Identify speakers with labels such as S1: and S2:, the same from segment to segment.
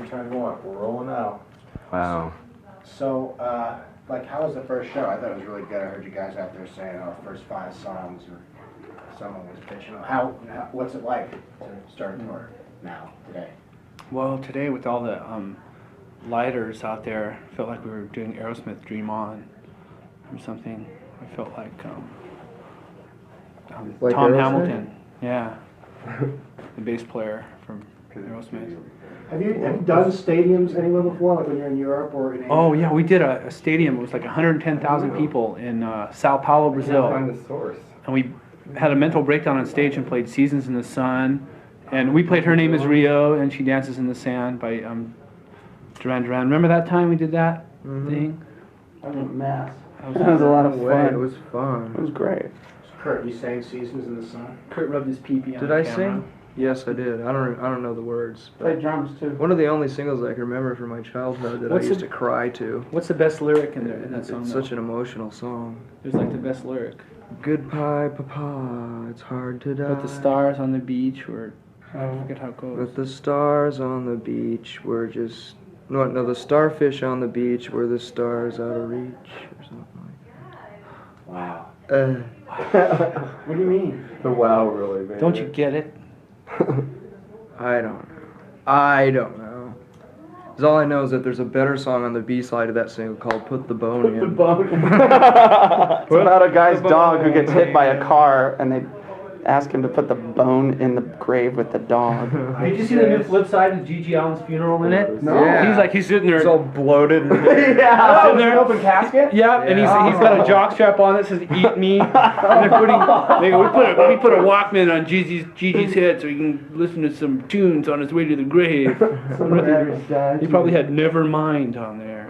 S1: 2021. We're rolling out.
S2: Wow.
S3: So, like, how was the first show? I thought it was really good. I heard you guys out there saying, oh, first 5 songs, or someone was pitching. What's it like to start a tour now, today?
S4: Well, today with all the lighters out there, felt like we were doing Aerosmith Dream On or something. I felt like
S2: Like
S4: Tom
S2: Aerosmith?
S4: Hamilton, yeah, the bass player from Aerosmith.
S3: Have you done stadiums anywhere before, like when you're in Europe or in Asia?
S4: Oh yeah, we did a stadium. It was like 110,000 people in Sao Paulo, Brazil.
S2: Find the source.
S4: And we had a mental breakdown on stage and played Seasons in the Sun. And we played Her Name is Rio and She Dances in the Sand by Duran Duran. Remember that time we did that thing?
S5: That was a mess.
S4: That
S5: was a lot of
S2: Way,
S5: fun.
S2: it was fun.
S5: It was great.
S3: Kurt, you sang Seasons in the Sun?
S4: Kurt rubbed his pee-pee on
S2: Did
S4: the
S2: I
S4: camera.
S2: sing? Yes, I did. I don't know the words.
S5: Played drums too.
S2: One of the only singles I can remember from my childhood that
S4: What's
S2: I used
S4: the-
S2: to cry to.
S4: What's the best lyric in that song?
S2: It's such an emotional song.
S4: It was like the best lyric.
S2: Goodbye, Papa, it's hard to die.
S4: But the stars on the beach were, I forget how it goes.
S2: But the stars on the beach were just... No, the starfish on the beach were the stars out of reach, or something
S3: Wow.
S2: like that.
S5: What do you mean?
S1: The wow really made
S4: Don't you get it?
S2: I don't know. 'Cause all I know is that there's a better song on the B side of that single called Put the Bone In.
S5: It's about a guy's dog who gets hit by a car, and they ask him to put the bone in the grave with the dog.
S4: Did you see the new flip side of Gigi Allen's funeral in it?
S2: No. Yeah.
S4: He's sitting there.
S2: It's all bloated. And
S5: Yeah.
S4: Sitting there.
S3: Open casket?
S4: Yeah, and he's got a jock strap on that says "Eat Me." And we put a Walkman on Gigi's head so he can listen to some tunes on his way to the grave. He probably had "Nevermind" on there.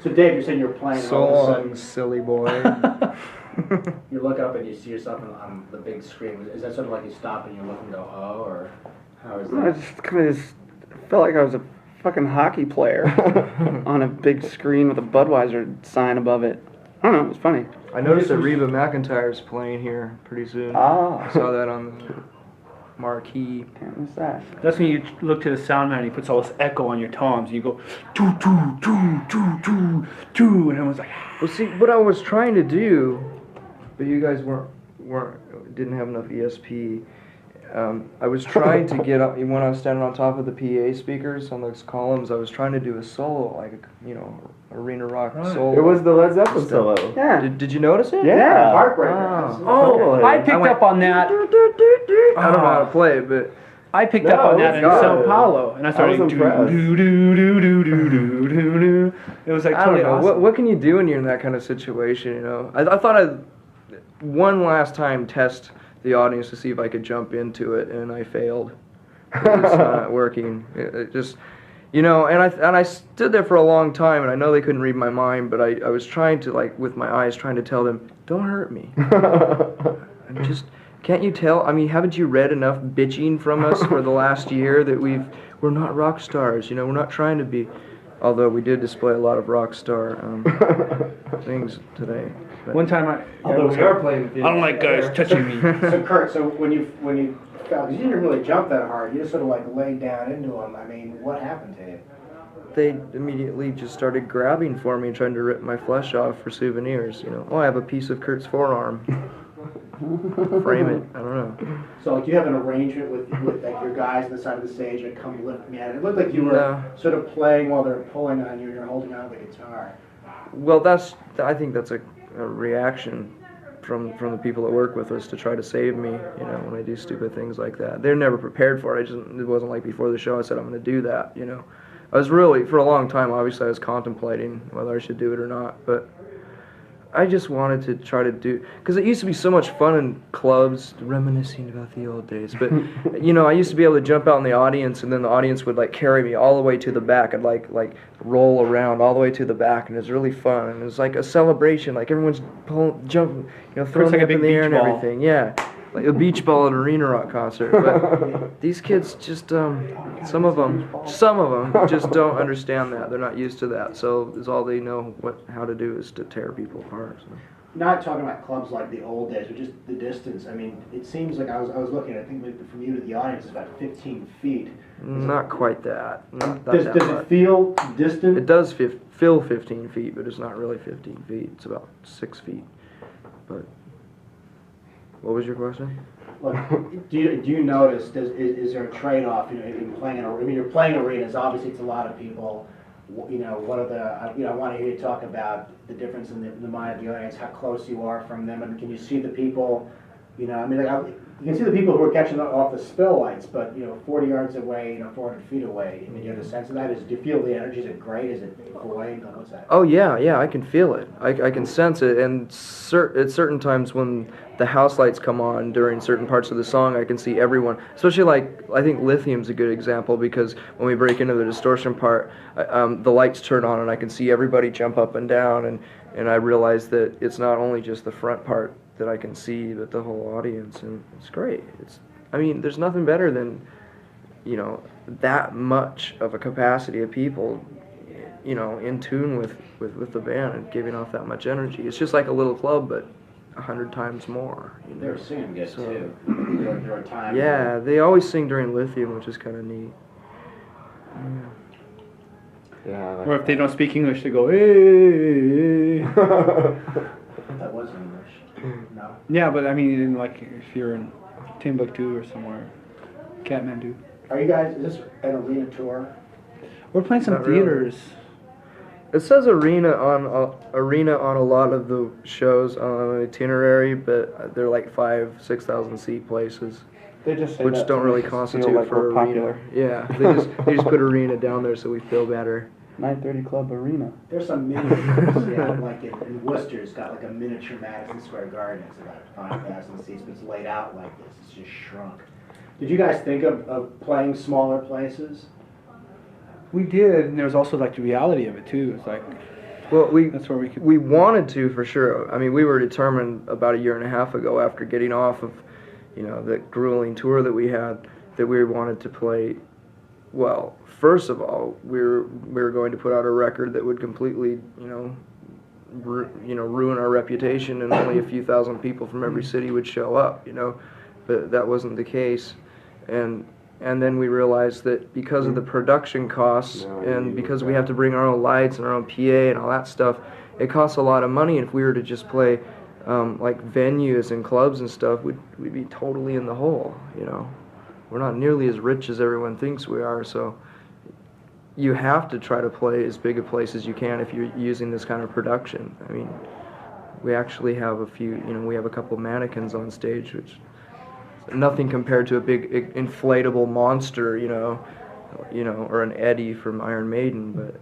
S3: So, Dave, you're saying you're playing, and
S2: So
S3: all of a
S2: long,
S3: sudden
S2: silly boy.
S3: you look up and you see yourself on the big screen. Is that sort of like you stop and you look and go, oh, or how is
S5: I
S3: that?
S5: just kind of felt like I was a fucking hockey player on a big screen with a Budweiser sign above it. I don't know, it was funny.
S2: I noticed that Reba McEntire's playing here pretty soon.
S5: Ah.
S2: I saw that on the marquee.
S5: Can't miss that.
S4: That's when you look to the sound man and he puts all this echo on your toms and you go doo doo doo doo doo doo, and everyone's like.
S2: Well, see, what I was trying to do, but you guys didn't have enough ESP. I was trying to get up when I was standing on top of the PA speakers on those columns. I was trying to do a solo, like arena rock solo.
S1: It was the Led Zeppelin solo.
S5: Yeah.
S2: Did you notice it?
S5: Yeah.
S3: Heartbreaker.
S4: Oh, I picked
S2: I went-
S4: up on that.
S2: I don't know how to play it, but
S4: I picked up on that in
S1: God.
S4: Sao Paulo, and I started
S1: was
S4: do
S1: impressed.
S4: do do do do do do do do. It was like
S2: I don't
S4: totally
S2: know.
S4: awesome.
S2: What can you do when you're in that kind of situation? You know, I thought I'd one last time test the audience to see if I could jump into it, and I failed. It's not working. It just, you know, and I stood there for a long time, and I know they couldn't read my mind, but I was trying to, like, with my eyes, trying to tell them, don't hurt me. I'm just, can't you tell? I mean, haven't you read enough bitching from us for the last year that we're not rock stars, you know, we're not trying to be, although we did display a lot of rock star things today. But
S4: One time
S2: although we are playing with you.
S4: I don't like guys touching me.
S3: So, Kurt, when you fell, 'cause you didn't really jump that hard. You just sort of like laid down into them. I mean, what happened to you?
S2: They immediately just started grabbing for me, trying to rip my flesh off for souvenirs. You know, oh, I have a piece of Kurt's forearm. Frame it. I don't know.
S3: So, like, you have an arrangement with like your guys on the side of the stage and come lift me out. It looked like you were
S2: No.
S3: sort of playing while they're pulling on you and you're holding on to the guitar.
S2: Well, I think that's a reaction from the people that work with us to try to save me. You know, when I do stupid things like that, they're never prepared for it. It wasn't like before the show I said I'm going to do that. You know, I was really for a long time. Obviously, I was contemplating whether I should do it or not, but I just wanted to try to do, because it used to be so much fun in clubs, reminiscing about the old days. But you know, I used to be able to jump out in the audience, and then the audience would like carry me all the way to the back. I'd like roll around all the way to the back, and it was really fun. And it was like a celebration, like everyone's jumping, you know, throwing
S4: like
S2: up
S4: a
S2: in
S4: big
S2: the air
S4: beach
S2: and
S4: ball.
S2: everything. Yeah, like a beach ball at an arena rock concert. But these kids just, some of them just don't understand that. They're not used to that. So it's all they know how to do is to tear people apart. So.
S3: not talking about clubs like the old days, but just the distance. I mean, it seems like I was looking. I think maybe from you to the audience is about 15 feet.
S2: Not quite that. Not
S3: Does
S2: that
S3: it
S2: much.
S3: feel distant?
S2: It does feel 15 feet, but it's not really 15 feet. It's about 6 feet. But what was your question?
S3: Look, do you notice? Is there a trade-off? You know, in playing I mean, you're playing arenas. Obviously, it's a lot of people. You know, what are the? You know, I want to hear you talk about the difference in the mind of the audience, how close you are from them, and can you see the people? You know, I mean, you can see the people who are catching off the spill lights, but you know, 40 yards away, 400 feet away. I mean, you have a sense of that. Do you feel the energy? Is it great? Is it void? What's that?
S2: Oh yeah, I can feel it. I can sense it, and at certain times when the house lights come on during certain parts of the song, I can see everyone. Especially like I think Lithium's a good example because when we break into the distortion part, the lights turn on and I can see everybody jump up and down, and I realize that it's not only just the front part that I can see, but the whole audience, and it's great. I mean, there's nothing better than, you know, that much of a capacity of people, you know, in tune with the band and giving off that much energy. It's just like a little club, but 100 times more. You know?
S3: They're singing good too. There are times.
S2: Yeah, they always sing during Lithium, which is kind of neat.
S1: Yeah.
S4: Or if they don't speak English, they go, hey.
S3: That was English. No.
S4: Yeah, but I mean, like if you're in Timbuktu or somewhere, Kathmandu.
S3: Are you guys? Is this an arena tour?
S4: We're playing some
S2: Not really.
S4: theaters.
S2: It says arena on a lot of the shows on the itinerary, but they're like 5,000-6,000 seat places,
S5: They just say
S2: which
S5: that
S2: don't
S5: to
S2: really
S5: make us feel
S2: constitute
S5: like
S2: for
S5: we're
S2: arena.
S5: popular.
S2: Yeah, they just put arena down there so we feel better.
S5: 930 Club Arena.
S3: There's some mini, yeah, like in Worcester, it's got like a miniature Madison Square Garden. It's about 5,000 seats, but it's laid out like this. It's just shrunk. Did you guys think of playing smaller places?
S4: We did, and there was also like the reality of it too. It's like,
S2: Well,
S4: that's where we could.
S2: we wanted to for sure. I mean, we were determined about a year and a half ago after getting off of, you know, the grueling tour that we had, that we wanted to play. Well, first of all, we were going to put out a record that would completely, ruin our reputation, and only a few thousand people from every city would show up, you know. But that wasn't the case, and then we realized that because of the production costs and because we have to bring our own lights and our own PA and all that stuff, it costs a lot of money. And if we were to just play like venues and clubs and stuff, we'd be totally in the hole, you know. We're not nearly as rich as everyone thinks we are, so you have to try to play as big a place as you can if you're using this kind of production. I mean, we actually have we have a couple mannequins on stage, which is nothing compared to a big inflatable monster, you know, or an Eddie from Iron Maiden, but...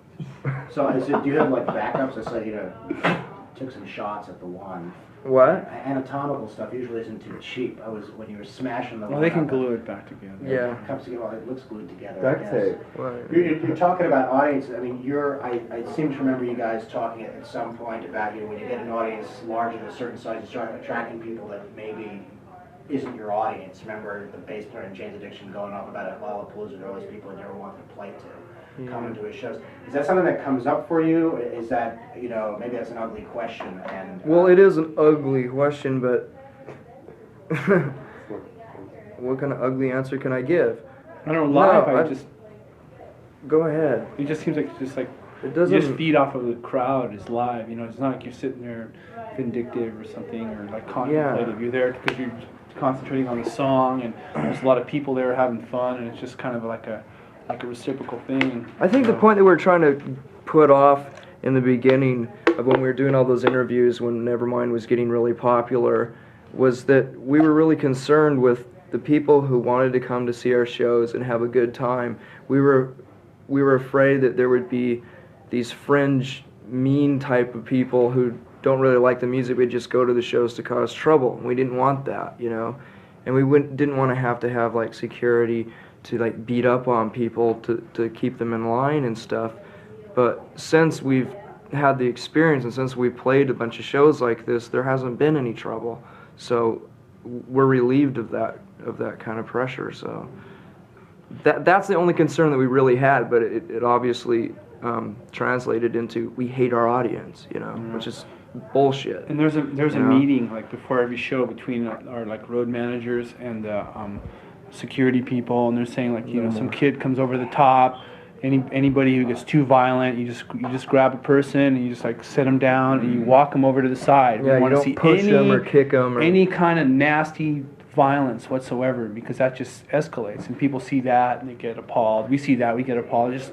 S3: So do you have like backups? I said, took some shots at the one.
S2: What?
S3: Anatomical stuff usually isn't too cheap. When you were smashing the
S4: Well,
S3: one
S4: they can
S3: up,
S4: glue it back together.
S2: Yeah.
S3: It comes together. Well, it looks glued together. I
S1: Duct
S3: guess.
S1: tape.
S2: Right.
S3: You're talking about audience. I mean, I seem to remember you guys talking at some point about when you get an audience larger than a certain size, you start attracting people that maybe isn't your audience. Remember the bass player in Jane's Addiction going off about at Lollapalooza, there are all these people that never wanted to play to, coming to his shows. Is that something that comes up for you? Is that, maybe that's an ugly question? And
S2: Well, it is an ugly question, but what kind of ugly answer can I give?
S4: I don't know, live,
S2: No,
S4: I just,
S2: Go ahead.
S4: it just seems like it's just like,
S2: It
S4: you
S2: doesn't...
S4: just feed off of the crowd is live, it's not like you're sitting there vindictive or something, or like contemplative. You're there because you're concentrating on the song, and there's a lot of people there having fun, and it's just kind of like a reciprocal thing.
S2: I think the point that we're trying to put off in the beginning of when we were doing all those interviews when Nevermind was getting really popular was that we were really concerned with the people who wanted to come to see our shows and have a good time. We were afraid that there would be these fringe, mean type of people who don't really like the music, but just go to the shows to cause trouble. We didn't want that, and we didn't want to have like security to like beat up on people to keep them in line and stuff. But since we've had the experience and since we've played a bunch of shows like this, there hasn't been any trouble. So we're relieved of that kind of pressure. So that's the only concern that we really had, but it obviously translated into we hate our audience, which is bullshit.
S4: And there's a
S2: Yeah.
S4: meeting like before every show between our like road managers and the security people, and they're saying like, you know, some kid comes over the top. Anybody who gets too violent, you just grab a person and you just like sit them down and you walk them over to the side.
S2: Yeah,
S4: We want
S2: you
S4: to see
S2: don't push them or kick them or
S4: any kind of nasty violence whatsoever, because that just escalates and people see that and they get appalled. We see that, we get appalled. It just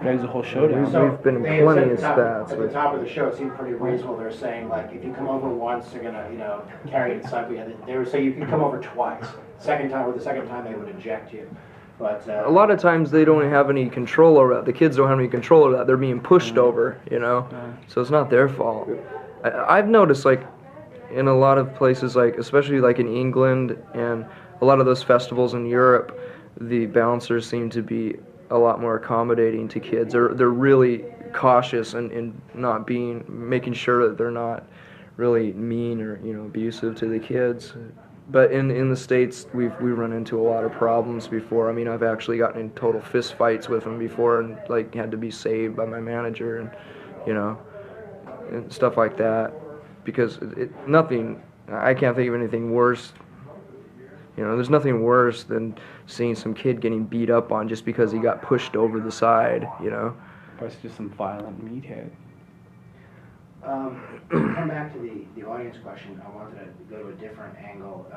S4: drags the whole show down.
S2: We've been
S3: they had
S2: plenty
S3: said
S2: of
S3: at
S2: spats.
S3: the top of the show, it seemed pretty reasonable. They're saying like, if you come over once, they're gonna, you know, carry it inside. They were saying you can come over twice. The second time they would eject you. But
S2: A lot of times they don't have any control over that. The kids don't have any control over that. They're being pushed over, you know? So it's not their fault. I've noticed, like, in a lot of places, like, especially like in England and a lot of those festivals in Europe, the bouncers seem to be a lot more accommodating to kids. They're really cautious and not making sure that they're not really mean or, you know, abusive to the kids. But in the States, we run into a lot of problems before. I mean, I've actually gotten in total fist fights with them before and, like, had to be saved by my manager and, you know, and stuff like that. Because I can't think of anything worse. You know, there's nothing worse than seeing some kid getting beat up on just because he got pushed over the side, you know.
S4: Plus just some violent meathead.
S3: Come back to the audience question. I wanted to go to a different angle.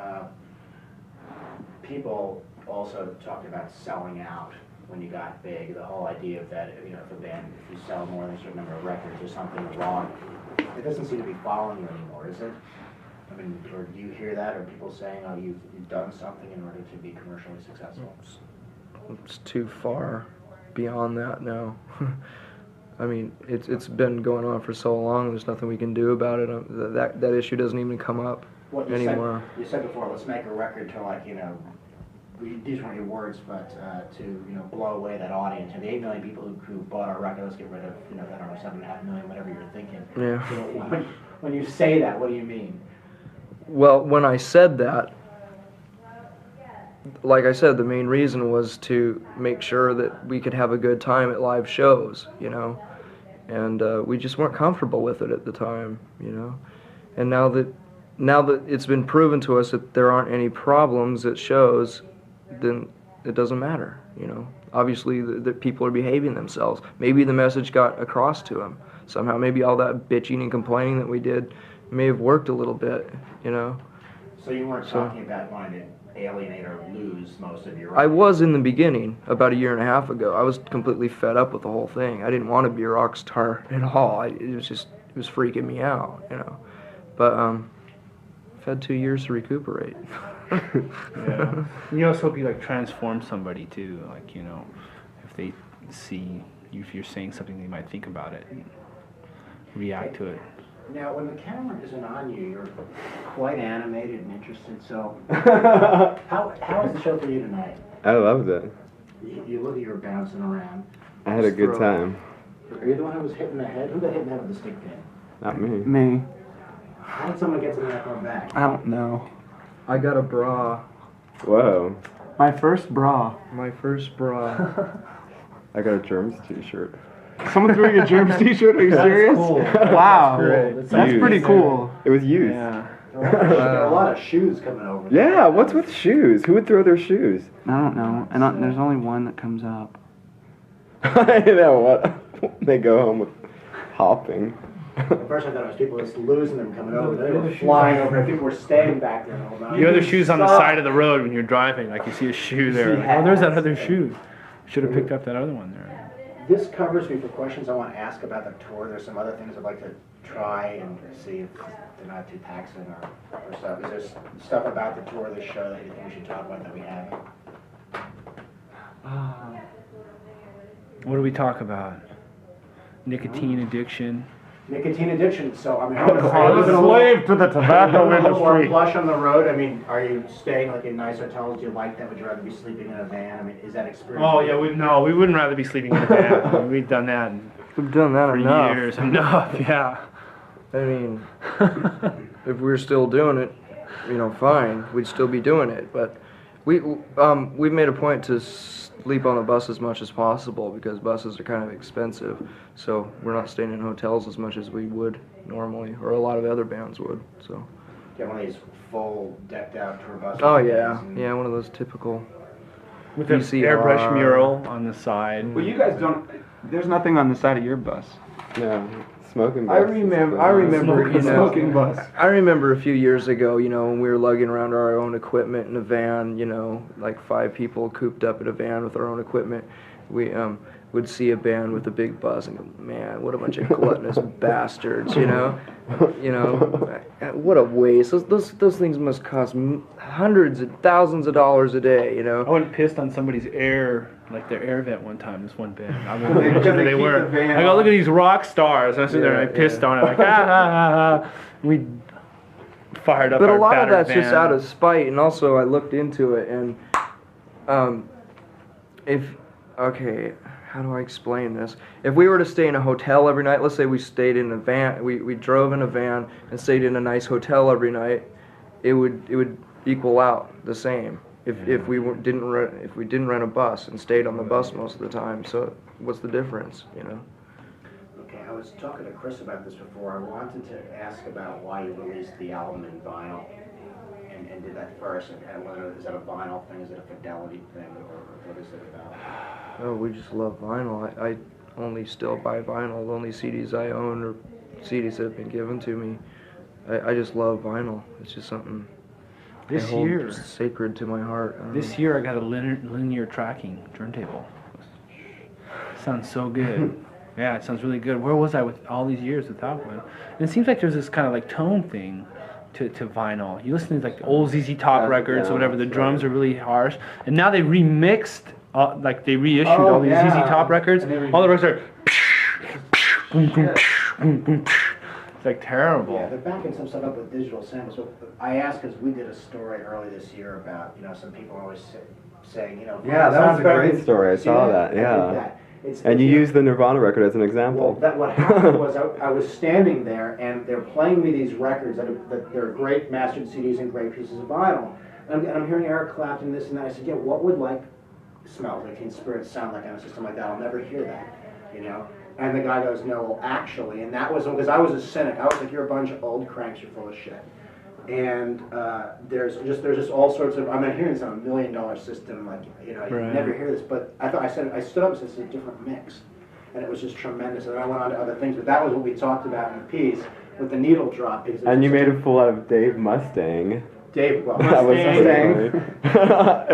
S3: People also talked about selling out when you got big. The whole idea of that, you know, if a band, if you sell more than a certain number of records, there's something wrong. It doesn't seem to be following you anymore, is it? I mean, or do you hear that? Or people saying, oh, you've done something in order to be commercially successful?
S2: It's too far beyond that now. I mean, it's been going on for so long. There's nothing we can do about it. That issue doesn't even come up anymore.
S3: You said before, let's make a record to, like, you know, these weren't your words, but to, you know, blow away that audience. And the 8 million people who bought our record, let's get rid of, you know, I don't know, 7.5 million, whatever you're thinking.
S2: Yeah.
S3: So when you say that, what do you mean?
S2: Well, when I said that, like I said, the main reason was to make sure that we could have a good time at live shows, you know, and we just weren't comfortable with it at the time, you know, and now that it's been proven to us that there aren't any problems at shows, then it doesn't matter, you know. Obviously, the people are behaving themselves. Maybe the message got across to them somehow. Maybe all that bitching and complaining that we did may have worked a little bit, you know.
S3: So you weren't talking about wanting to alienate or lose most of your...
S2: I was in the beginning, about a year and a half ago. I was completely fed up with the whole thing. I didn't want to be a rock star at all. It was freaking me out, you know. But I've had 2 years to recuperate.
S4: Yeah. You also hope you like transform somebody too, like, you know, if they see you, if you're saying something, they might think about it and react to it.
S3: Now, when the camera isn't on you, you're quite animated and interested, so how is the show for you tonight?
S1: I loved it.
S3: You look like you were bouncing around.
S1: I had a good time.
S3: Are you the one who was hitting the head? Who got hit in the head with the stick pin?
S1: Not me.
S5: Me.
S3: How did someone get to the neck or back?
S5: I don't know.
S2: I got a bra.
S1: Whoa.
S5: My first bra.
S2: My first bra.
S1: I got a Germs t-shirt.
S5: Someone's wearing a Germs t-shirt? Are you serious?
S3: Cool.
S5: Wow.
S2: That's
S5: That's
S1: Used.
S5: pretty cool.
S1: It was used.
S5: Yeah.
S3: There are a lot of shoes coming over.
S1: Yeah, what's with shoes? Who would throw their shoes?
S5: I don't know. And there's only one that comes up.
S1: I know what. They go home with hopping.
S3: At first I thought it was people just losing them coming over. They were flying over. And people were staying back there the whole time.
S4: The other shoe's on the side of the road when you're driving, like you see a shoe there. Like, oh, there's that other shoe. Should have picked up that other one there.
S3: This covers me for questions I want to ask about the tour. There's some other things I'd like to try and see if they're not too taxing or stuff. Is there stuff about the tour, this show, that you think we should talk about that we haven't?
S4: What do we talk about? Nicotine addiction.
S3: Nicotine addiction. So I mean,
S5: Slave to the tobacco
S3: more
S5: industry.
S3: plush on the road. I mean, are you staying like in nice hotels? Do you like that? Would you rather be sleeping in a van? I mean, is that experience?
S4: Oh yeah, we wouldn't rather be sleeping in a van. I mean, we've done that
S2: We've done that
S4: for
S2: enough.
S4: years. Enough, yeah.
S2: I mean, if we were still doing it, you know, fine, we'd still be doing it. But we've made a point to sleep on the bus as much as possible because buses are kind of expensive. So we're not staying in hotels as much as we would normally, or a lot of other bands would. So.
S3: Get one of these full decked out tour buses.
S2: Oh yeah, yeah, one of those typical.
S4: With an airbrush mural on the side.
S5: Well, you guys don't. There's nothing on the side of your bus.
S1: No, smoking bus.
S2: I remember, you know,
S5: Smoking bus.
S2: I remember a few years ago, you know, when we were lugging around our own equipment in a van, you know, like 5 people cooped up in a van with our own equipment. We would see a band with a big bus and go, man, what a bunch of gluttonous bastards, you know? You know, what a waste. Those things must cost hundreds of thousands of dollars a day, you know?
S4: I went pissed on somebody's air vent one time, this one band. I won't mention who they were. I go, look at these rock stars. And I sit there and I pissed on it, like, ah. We fired up
S2: But
S4: our
S2: a lot of
S4: battered
S2: that's
S4: van.
S2: just out of spite, and also I looked into it, and how do I explain this? If we were to stay in a hotel every night, let's say we stayed in a van, we drove in a van and stayed in a nice hotel every night, it would equal out the same. If we didn't rent a bus and stayed on the bus most of the time. So what's the difference, you know?
S3: Okay, I was talking to Chris about this before. I wanted to ask about why you released the album in vinyl and did that first. And whether is that a vinyl thing, is it a fidelity thing, or what is it about?
S2: Oh, we just love vinyl. I only still buy vinyl. The only CDs I own are CDs that have been given to me. I just love vinyl. It's just something
S4: This
S2: I hold
S4: year,
S2: sacred to my heart.
S4: this year I got a linear tracking turntable. Sounds so good. Yeah, it sounds really good. Where was I with all these years without one? And it seems like there's this kind of like tone thing to vinyl. You listen to like the old ZZ Top records or whatever, the drums are really harsh. And now they remixed, like they reissued all these ZZ Top records. All the records are it's like terrible.
S3: Yeah, they're backing some stuff up with digital samples. So I asked because we did a story early this year about, you know, some people always saying, you know,
S1: Yeah, that was a great story. I saw that.
S3: I did
S1: Yeah.
S3: that.
S1: And you used the Nirvana record as an example.
S3: Well, what happened was I was standing there and they're playing me these records that they're great mastered CDs and great pieces of vinyl. And I'm hearing Eric Clapton, this and that. I said, yeah, what would like Smells Like Teen Spirit sound like on a system like that? I'll never hear that, you know? And the guy goes, no, well, actually, and that was, because I was a cynic. I was like, you're a bunch of old cranks, you're full of shit. And there's just all sorts of, I'm not hearing this on $1 million system, like, you know, you never hear this, but I stood up and said, it's a different mix. And it was just tremendous, and then I went on to other things, but that was what we talked about in the piece, with the needle drop.
S1: And you made a fool out of Dave Mustang.
S3: Dave, well,
S1: That was funny.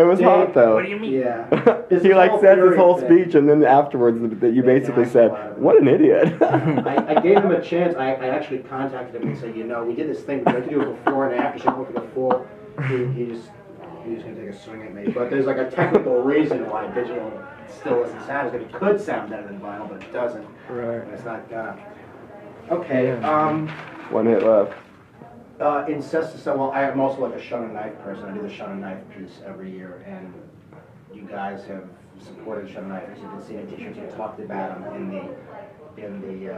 S1: It was
S3: Dave,
S1: hot though.
S4: What do you mean?
S3: yeah.
S1: He like said his whole
S3: Fury thing.
S1: speech, and then afterwards that you
S3: They
S1: basically
S3: knocked
S1: said,
S3: a lot of it.
S1: "What an idiot."
S3: I gave him a chance. I actually contacted him and said, you know, we did this thing. We had to do it before and after. So for the full, he just gonna take a swing at me. But there's like a technical reason why digital still doesn't sound as good. It could sound better than vinyl, but it doesn't.
S2: Right.
S3: And it's not gonna. Okay.
S1: One hit left.
S3: Incesticide. Well, I'm also like a Shun and Knife person. I do the Shun and Knife piece every year, and you guys have supported Shun and Knife. You've been seeing t-shirts. You talked about them in the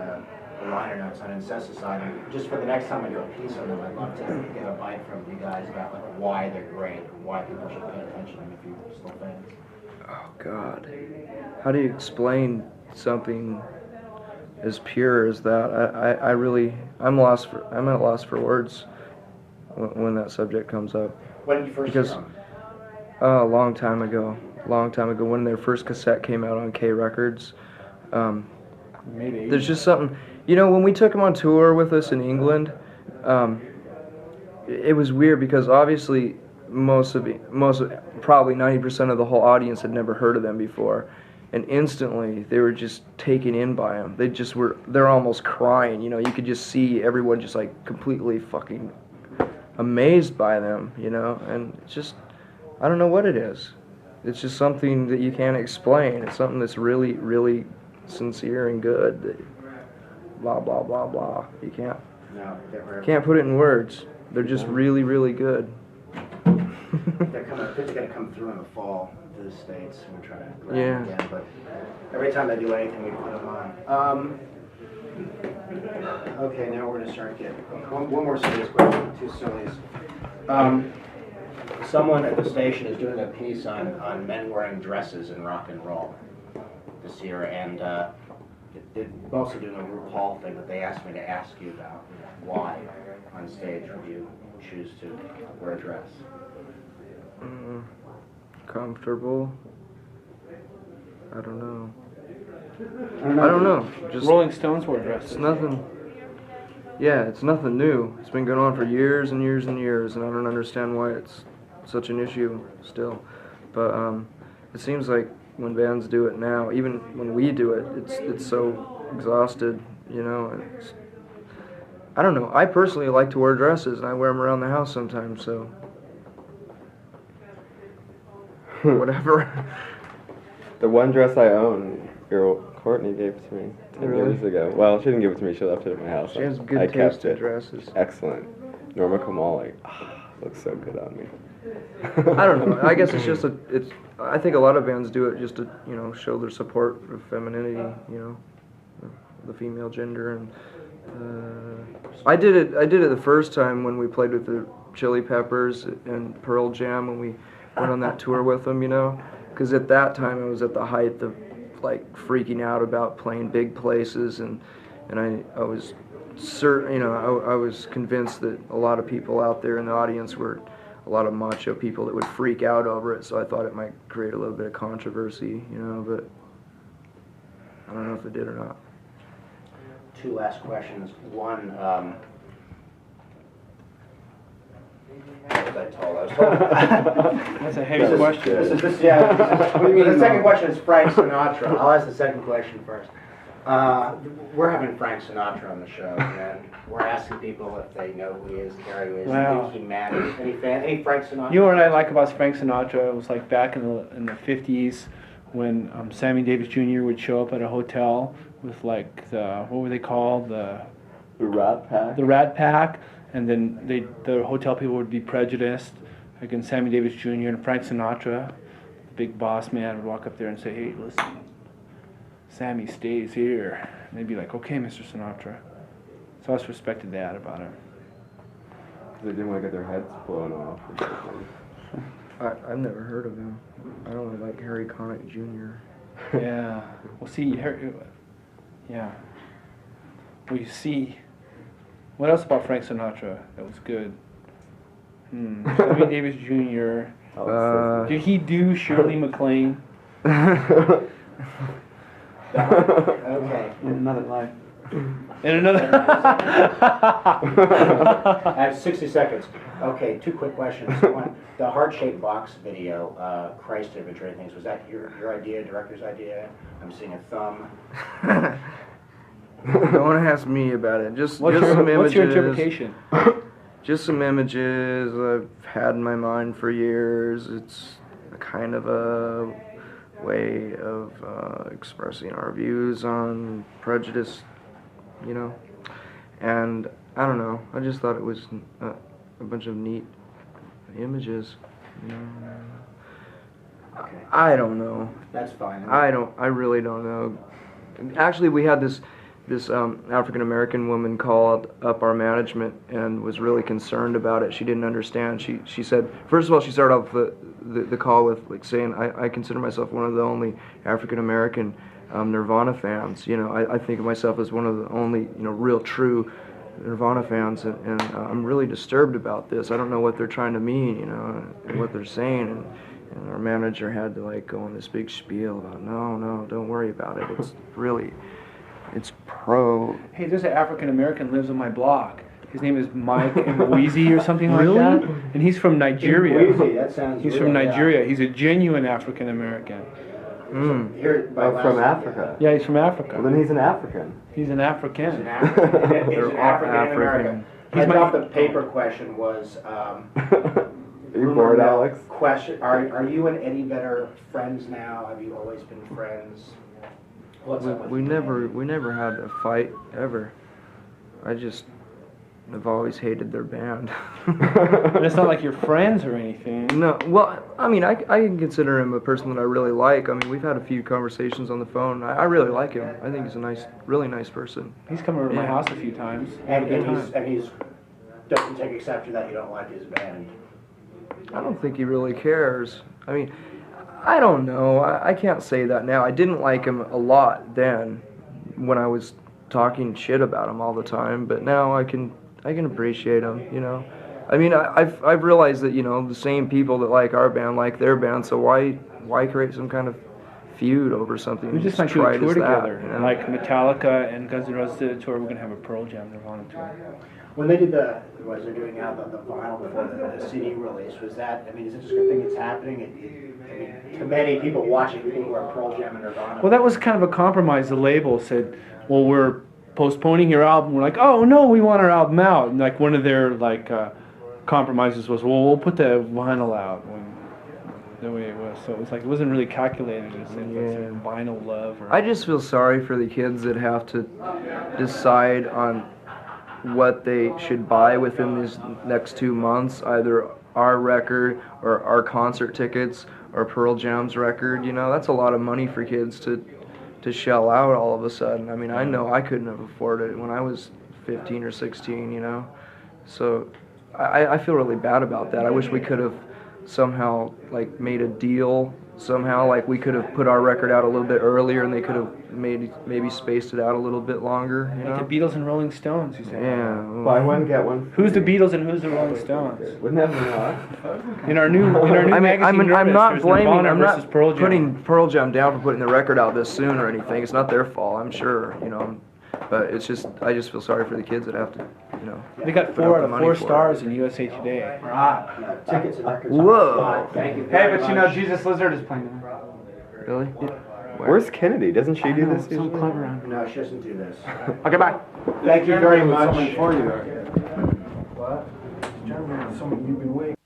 S3: liner notes on Incesticide. And just for the next time I do a piece on them, I'd love to get a bite from you guys about like why they're great, why people should pay attention to them if you're still fans.
S2: Oh God, how do you explain something as pure as that? I'm at a loss for words when that subject comes up.
S3: When did you first hear them?
S2: A long time ago, when their first cassette came out on K Records.
S4: Maybe.
S2: There's just something, you know, when we took them on tour with us in England, it was weird because obviously probably 90% of the whole audience had never heard of them before, and instantly they were just taken in by them. They're almost crying, you know. You could just see everyone just like completely fucking amazed by them, you know. And it's just, I don't know what it is. It's just something that you can't explain. It's something that's really, really sincere and good. That blah blah blah blah. You can't put it in words. They're just really, really good.
S3: They're gonna come through in the fall to the States. We're trying to grab them again, but every time they do anything, we put them on. Okay, now we're gonna start getting one more serious question. Two sillies. Someone at the station is doing a piece on men wearing dresses in rock and roll this year, and they're also doing a RuPaul thing, but they asked me to ask you about why on stage would you choose to wear a dress?
S2: Comfortable. I don't know. I don't know. Just
S4: Rolling Stones wore dresses.
S2: it's nothing. Yeah, it's nothing new. It's been going on for years and years and years, and I don't understand why it's such an issue still. But it seems like when bands do it now, even when we do it, it's so exhausted. You know, I don't know. I personally like to wear dresses, and I wear them around the house sometimes. So whatever.
S1: The one dress I own, girl Courtney gave to me 10
S2: Really?
S1: years ago. Well, she didn't give it to me. She left it at my house.
S2: She has
S1: I
S2: good
S1: kept
S2: taste in
S1: it.
S2: dresses.
S1: Excellent. Norma Kamali. Looks so good on me.
S2: I don't know. I guess it's just I think a lot of bands do it just to show their support of femininity. The female gender, and I did it the first time when we played with the Chili Peppers and Pearl Jam when we went on that tour with them. Because at that time I was at the height of like freaking out about playing big places, and I was certain, I was convinced that a lot of people out there in the audience were a lot of macho people that would freak out over it, so I thought it might create a little bit of controversy, but I don't know if it did or not.
S3: Two last questions. One, what was I told? I was told.
S4: That's a heavy question.
S3: This is yeah. What do you mean? The second question is Frank Sinatra. I'll ask the second question first. We're having Frank Sinatra on the show, and we're asking people if they know who he is, care who he is,
S4: Wow.
S3: think he matters. Any Frank Sinatra?
S4: You know what I like about Frank Sinatra? It was like back in the 50s when Sammy Davis Jr. would show up at a hotel with like what were they called?
S1: The Rat Pack.
S4: The Rat Pack, and then the hotel people would be prejudiced against Sammy Davis Jr. and Frank Sinatra, the big boss man, would walk up there and say, "Hey, listen, Sammy stays here." And they'd be like, "Okay, Mr. Sinatra." So I always respected that about him.
S1: They didn't want to get their heads blown off or something.
S2: I've never heard of him. I only like Harry Connick Jr.
S4: Yeah. Well, see, yeah. Well, you see, what else about Frank Sinatra that was good? Sammy Davis Jr. Did he do Shirley MacLaine?
S3: Okay.
S5: In another life.
S4: In another.
S3: I have 60 seconds. Okay, two quick questions. One, the heart-shaped box video, Christ imagery and things, was that your idea, director's idea? I'm seeing a thumb.
S2: Don't want to ask me about it. Just
S4: What's
S2: some images.
S4: your interpretation?
S2: Just some images I've had in my mind for years. It's a kind of a way of expressing our views on prejudice, And I don't know. I just thought it was a bunch of neat images.
S3: Okay.
S2: I don't know.
S3: That's fine.
S2: I really don't know. Actually, we had this African American woman called up our management and was really concerned about it. She didn't understand. She said, first of all, she started off the call with like saying, I consider myself one of the only African American Nirvana fans. I think of myself as one of the only real true Nirvana fans, and I'm really disturbed about this. I don't know what they're trying to mean, and what they're saying. And our manager had to like go on this big spiel about no, don't worry about it. It's pro.
S4: Hey, there's an African American lives on my block. His name is Mike Mweezy or something like
S2: Really?
S4: that, and he's from Nigeria.
S3: Easy, that sounds
S4: He's
S3: real,
S4: from
S3: yeah.
S4: Nigeria. He's a genuine African American.
S3: Here, by
S1: From
S3: last-
S1: Africa.
S4: Yeah, he's from Africa.
S1: Well, then he's an African.
S4: He's an African.
S3: He's an African. He's an African American.
S4: He's
S3: I
S4: my-
S3: thought the paper question was.
S1: Are you bored, Alex?
S3: Question: Are you and Eddie Vedder friends now? Have you always been friends? What's up with
S2: We
S3: you,
S2: never
S3: Eddie?
S2: had a fight ever. I've always hated their band.
S4: But it's not like you're friends or anything.
S2: No, well, I mean, I can consider him a person that I really like. I mean, we've had a few conversations on the phone. I really like him. I think he's a really nice person.
S4: He's come over to my
S2: Yeah.
S4: house a few times.
S3: And
S4: Good
S3: he's
S4: time.
S3: doesn't take exception that you don't like his band.
S2: I don't think he really cares. I mean, I don't know. I can't say that now. I didn't like him a lot then, when I was talking shit about him all the time. But now I can appreciate him. You know. I mean, I've realized that, you know, the same people that like our band like their band. So why create some kind of feud over something?
S4: We just might do a tour together. You know? Like Metallica and Guns N' Roses did a tour. We're gonna have a Pearl Jam Nirvana tour.
S3: When they did they're doing now the vinyl before the CD release, was that, I mean, is it just a good thing it's happening? I mean, to many people watching, people who are Pearl Jam and Nirvana.
S4: Well, that was kind of a compromise. The label said, well, we're postponing your album. We're like, oh, no, we want our album out. And like one of their like compromises was, well, we'll put the vinyl out the way it was. So it was like, it wasn't really calculated. It was like vinyl love. Or,
S2: I just feel sorry for the kids that have to decide on what they should buy within these next 2 months, either our record or our concert tickets or Pearl Jam's record. You know, that's a lot of money for kids to shell out all of a sudden. I mean, I know I couldn't have afforded it when I was 15 or 16, you know. So I feel really bad about that. I wish we could have somehow like made a deal somehow, like we could have put our record out a little bit earlier and they could have maybe spaced it out a little bit longer, you know?
S4: Like the Beatles and Rolling Stones, you say?
S2: Yeah.
S1: Buy one, get one.
S4: Who's the Beatles and who's the Rolling Stones?
S1: Wouldn't that be odd?
S4: In our new magazine,
S2: I'm not blaming,
S4: Nirvana
S2: I'm
S4: versus
S2: not
S4: Pearl Jam.
S2: putting Pearl Jam down for putting the record out this soon or anything. It's not their fault, I'm sure, you know. But it's just, I just feel sorry for the kids that have to, you know.
S4: They got
S2: put
S4: 4
S2: up
S4: out
S2: the
S4: of
S2: money
S4: 4
S2: for
S4: stars in USA Today.
S3: Tickets and records.
S2: Whoa.
S3: Thank you.
S5: Hey,
S3: very
S5: but you know,
S3: much.
S5: Jesus Lizard is playing tonight.
S2: Really?
S1: Where's Kennedy? Doesn't she do this
S5: So
S1: usually?
S5: clever on
S3: No, she doesn't do this.
S5: Okay, bye.
S3: Thank you very much.
S5: Something for you.
S3: What? Someone you've been waiting.